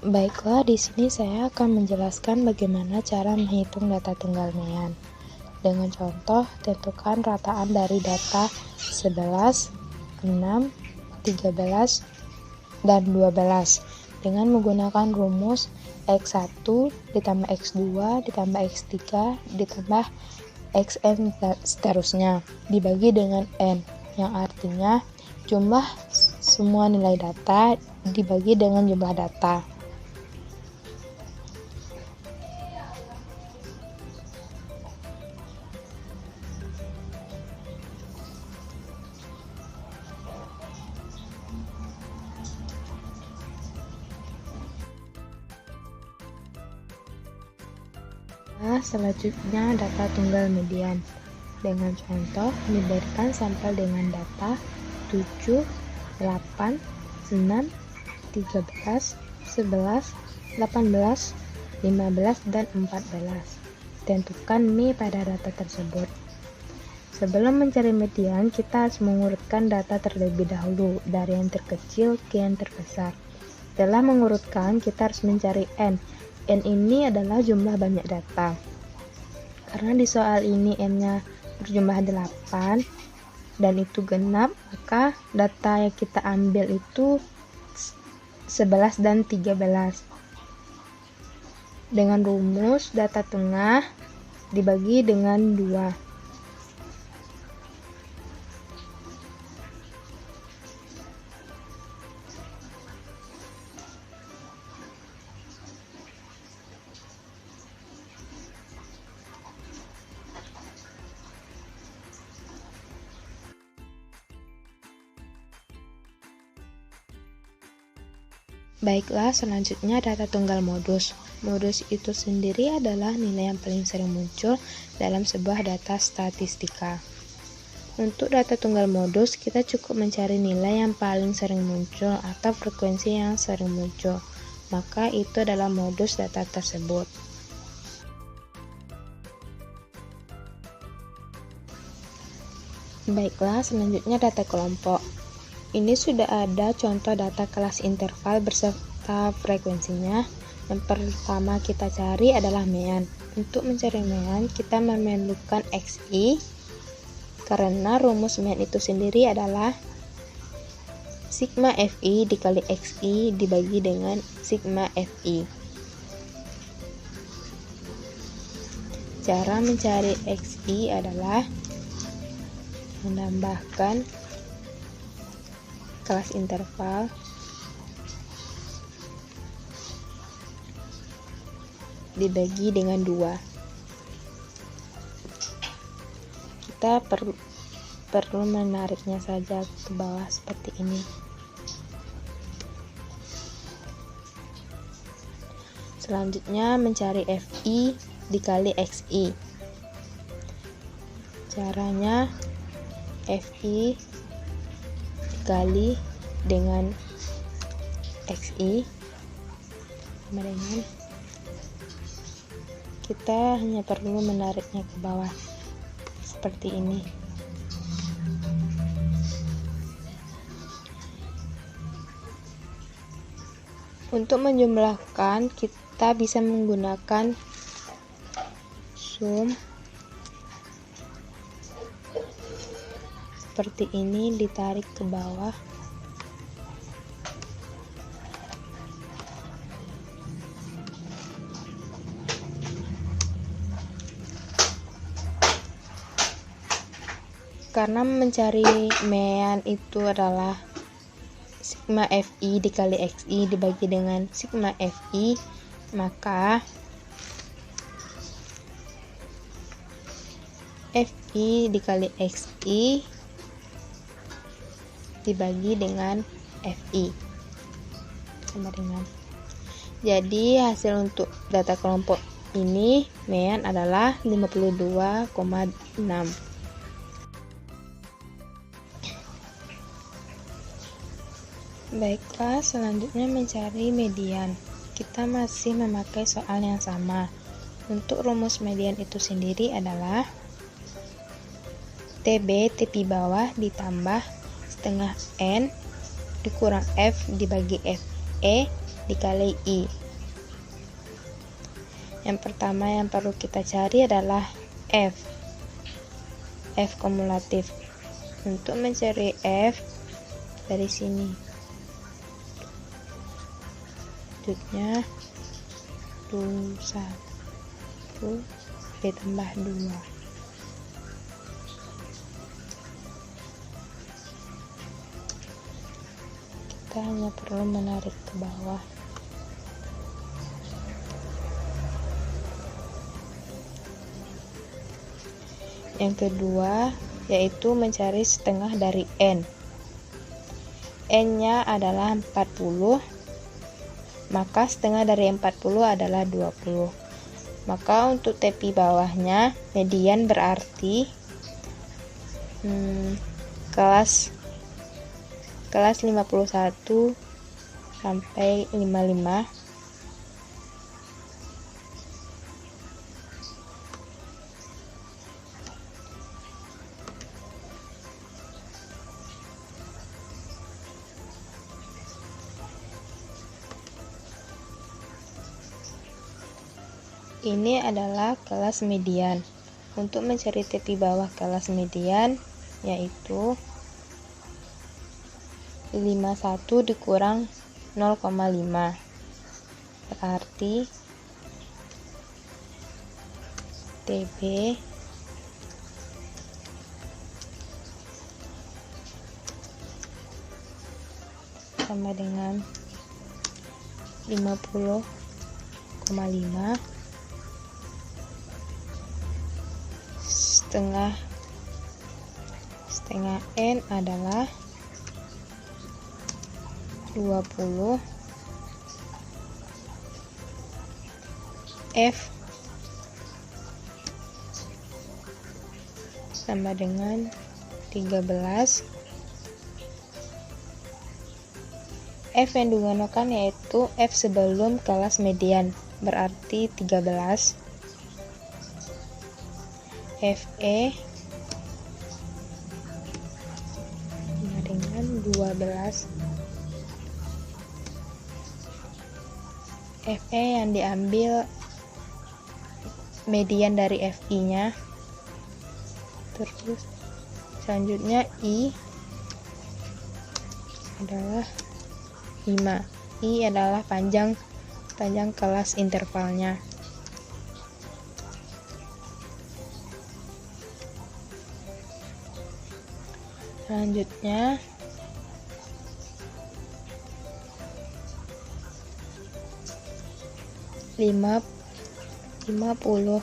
Baiklah, di sini saya akan menjelaskan bagaimana cara menghitung data tunggal Mayan. Dengan contoh, tentukan rataan dari data 11, 6, 13, dan 12 dengan menggunakan rumus X1 ditambah X2 ditambah X3 ditambah Xn seterusnya dibagi dengan N, yang artinya jumlah semua nilai data dibagi dengan jumlah data. Selanjutnya data tunggal median. Dengan contoh, diberikan sampel dengan data 7, 8, 6, 13, 11, 18, 15, dan 14. Tentukan Mi pada data tersebut. Sebelum mencari median, kita harus mengurutkan data terlebih dahulu dari yang terkecil ke yang terbesar. Setelah mengurutkan, kita harus mencari N. N ini adalah jumlah banyak data. Karena di soal ini N-nya berjumlah 8 dan itu genap, maka data yang kita ambil itu 11 dan 13. Dengan rumus data tengah dibagi dengan 2. Baiklah, selanjutnya data tunggal modus. Modus itu sendiri adalah nilai yang paling sering muncul dalam sebuah data statistika. Untuk data tunggal modus, kita cukup mencari nilai yang paling sering muncul atau frekuensi yang sering muncul. Maka itu adalah modus data tersebut. Baiklah, selanjutnya data kelompok. Ini sudah ada contoh data kelas interval beserta frekuensinya. Yang pertama kita cari adalah Mayan. Untuk mencari Mayan, kita memerlukan XI, karena rumus Mayan itu sendiri adalah sigma FI dikali XI dibagi dengan sigma FI. Cara mencari XI adalah menambahkan kelas interval dibagi dengan 2. Kita perlu menariknya saja ke bawah seperti ini. Selanjutnya mencari FI dikali XI. Caranya FI dikali dengan XI sama dengan, kita hanya perlu menariknya ke bawah seperti ini. Untuk menjumlahkan, kita bisa menggunakan sum seperti ini, ditarik ke bawah. Karena mencari Mayan itu adalah sigma FI dikali XI dibagi dengan sigma FI, maka FI dikali XI dibagi dengan FI sama dengan. Jadi hasil untuk data kelompok ini Mayan adalah 52,6. Baiklah, selanjutnya mencari median. Kita masih memakai soal yang sama. Untuk rumus median itu sendiri adalah TB tepi bawah ditambah setengah N dikurang F dibagi FE dikali I. Yang pertama yang perlu kita cari adalah F kumulatif. Untuk mencari F dari sini, selanjutnya 1 ditambah 2. Kita hanya perlu menarik ke bawah. Yang kedua yaitu mencari setengah dari N. N-nya adalah 40, maka setengah dari 40 adalah 20. Maka untuk tepi bawahnya median berarti kelas 51 sampai 55. Ini adalah kelas median. Untuk mencari tepi bawah kelas median yaitu 51 dikurang 0,5, berarti TB sama dengan 50,5 setengah N adalah 20. F sama dengan 13. F yang digunakan yaitu F sebelum kelas median, berarti 13. FE sama dengan 12. FE yang diambil median dari FI nya. Terus selanjutnya I adalah 5. I adalah panjang kelas intervalnya. Selanjutnya lima 50,5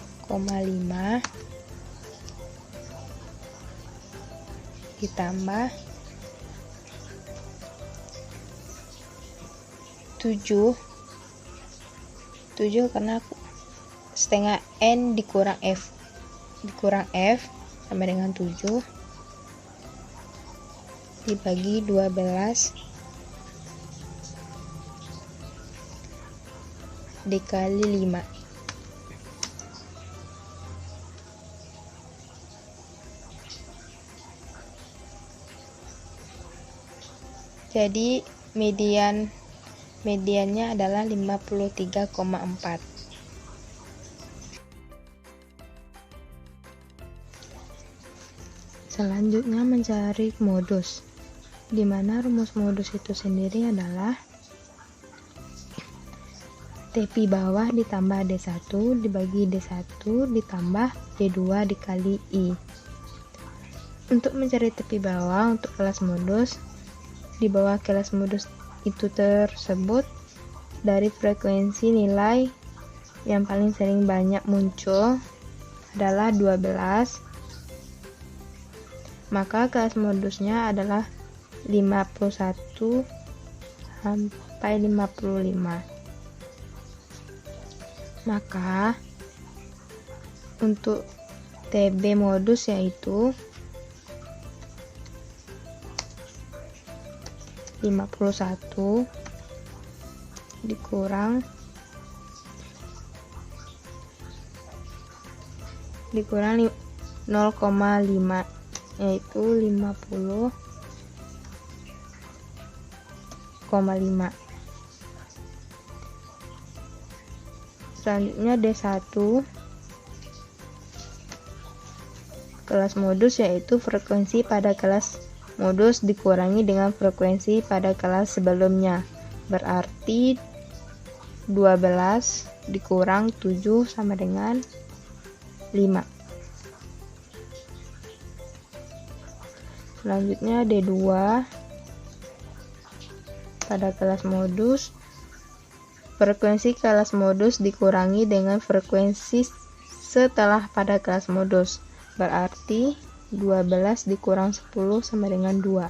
ditambah 7 karena setengah N dikurang F sama dengan 7 dibagi 12 dikali 5. Jadi mediannya adalah 53,4. Selanjutnya mencari modus, di mana rumus modus itu sendiri adalah TP bawah ditambah D1 dibagi D1 ditambah D2 dikali I. Untuk mencari tepi bawah untuk kelas modus, di bawah kelas modus itu tersebut dari frekuensi nilai yang paling sering banyak muncul adalah 12, maka kelas modusnya adalah 51 sampai 55. Maka untuk TB modus yaitu 51 dikurang 0,5 yaitu 50,5. Selanjutnya D1 kelas modus, yaitu frekuensi pada kelas modus dikurangi dengan frekuensi pada kelas sebelumnya. Berarti 12 dikurang 7 sama dengan 5. Selanjutnya D2 pada kelas modus, frekuensi kelas modus dikurangi dengan frekuensi setelah pada kelas modus. Berarti 12 dikurang 10 sama dengan 2.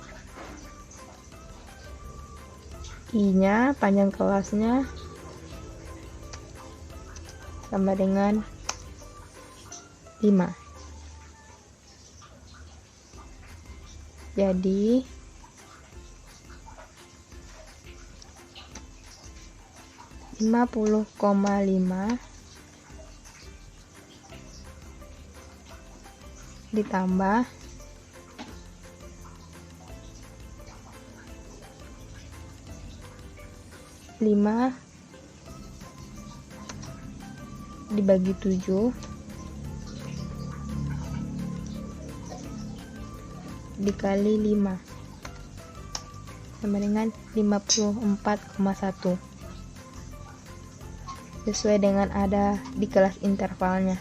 I-nya, panjang kelasnya, sama dengan 5. Jadi 50,5 ditambah 5 dibagi 7 dikali 5 sama dengan 54,1, sesuai dengan ada di kelas intervalnya.